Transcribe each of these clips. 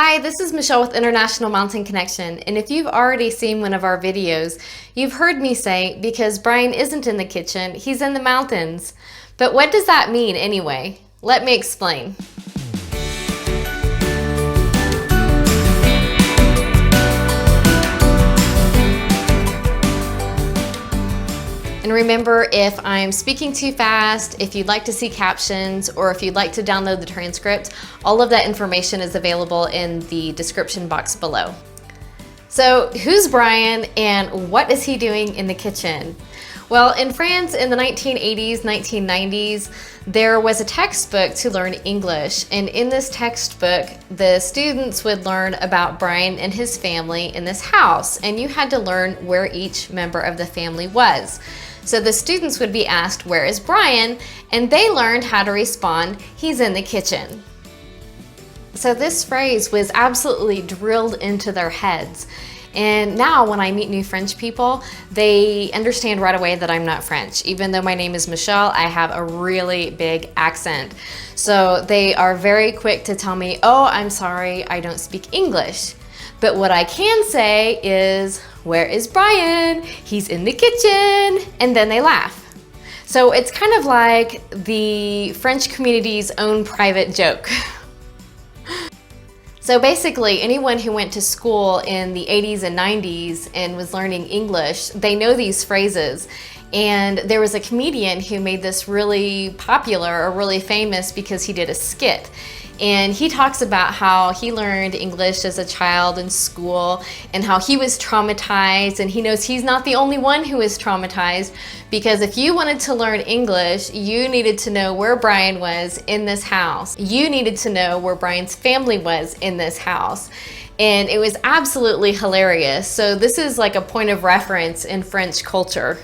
Hi, this is Michelle with International Mountain Connection, and if you've already seen one of our videos, you've heard me say, because Brian isn't in the kitchen, he's in the mountains. But what does that mean anyway? Let me explain. And remember, if I'm speaking too fast, if you'd like to see captions, or if you'd like to download the transcript, all of that information is available in the description box below. So who's Brian and what is he doing in the kitchen? Well, in France in the 1980s, 1990s, there was a textbook to learn English. And in this textbook, the students would learn about Brian and his family in this house. And you had to learn where each member of the family was. So the students would be asked, "Where is Brian?" And they learned how to respond, "He's in the kitchen." So this phrase was absolutely drilled into their heads. And now when I meet new French people, they understand right away that I'm not French. Even though my name is Michelle, I have a really big accent. So they are very quick to tell me, "Oh, I'm sorry, I don't speak English." But what I can say is, "Where is Brian? He's in the kitchen." And then they laugh. So it's kind of like the French community's own private joke. So basically, anyone who went to school in the 80s and 90s and was learning English, they know these phrases. And there was a comedian who made this really popular or really famous because he did a skit. And he talks about how he learned English as a child in school and how he was traumatized, and he knows he's not the only one who is traumatized, because if you wanted to learn English, you needed to know where Brian was in this house. You needed to know where Brian's family was in this house. And it was absolutely hilarious. So this is like a point of reference in French culture.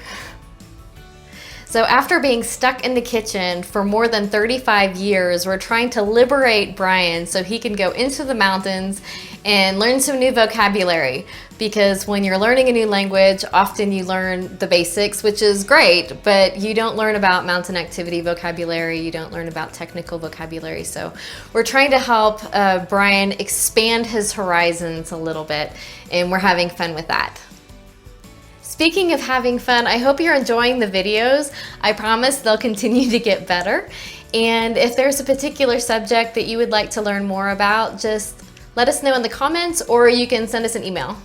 So after being stuck in the kitchen for more than 35 years, we're trying to liberate Brian so he can go into the mountains and learn some new vocabulary. Because when you're learning a new language, often you learn the basics, which is great, but you don't learn about mountain activity vocabulary, you don't learn about technical vocabulary. So we're trying to help Brian expand his horizons a little bit, and we're having fun with that. Speaking of having fun, I hope you're enjoying the videos. I promise they'll continue to get better. And if there's a particular subject that you would like to learn more about, just let us know in the comments, or you can send us an email.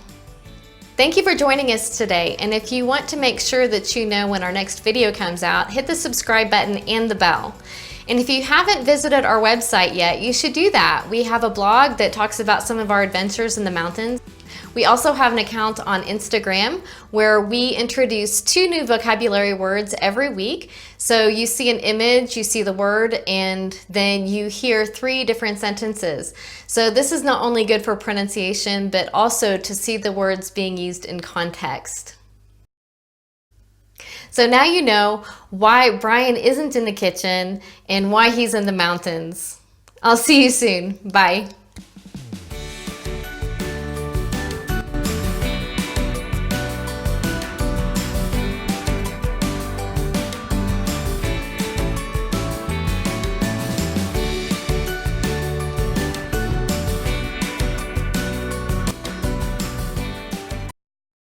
Thank you for joining us today. And if you want to make sure that you know when our next video comes out, hit the subscribe button and the bell. And if you haven't visited our website yet, you should do that. We have a blog that talks about some of our adventures in the mountains. We also have an account on Instagram where we introduce 2 new vocabulary words every week. So you see an image, you see the word, and then you hear 3 different sentences. So this is not only good for pronunciation, but also to see the words being used in context. So now you know why Brian isn't in the kitchen and why he's in the mountains. I'll see you soon. Bye.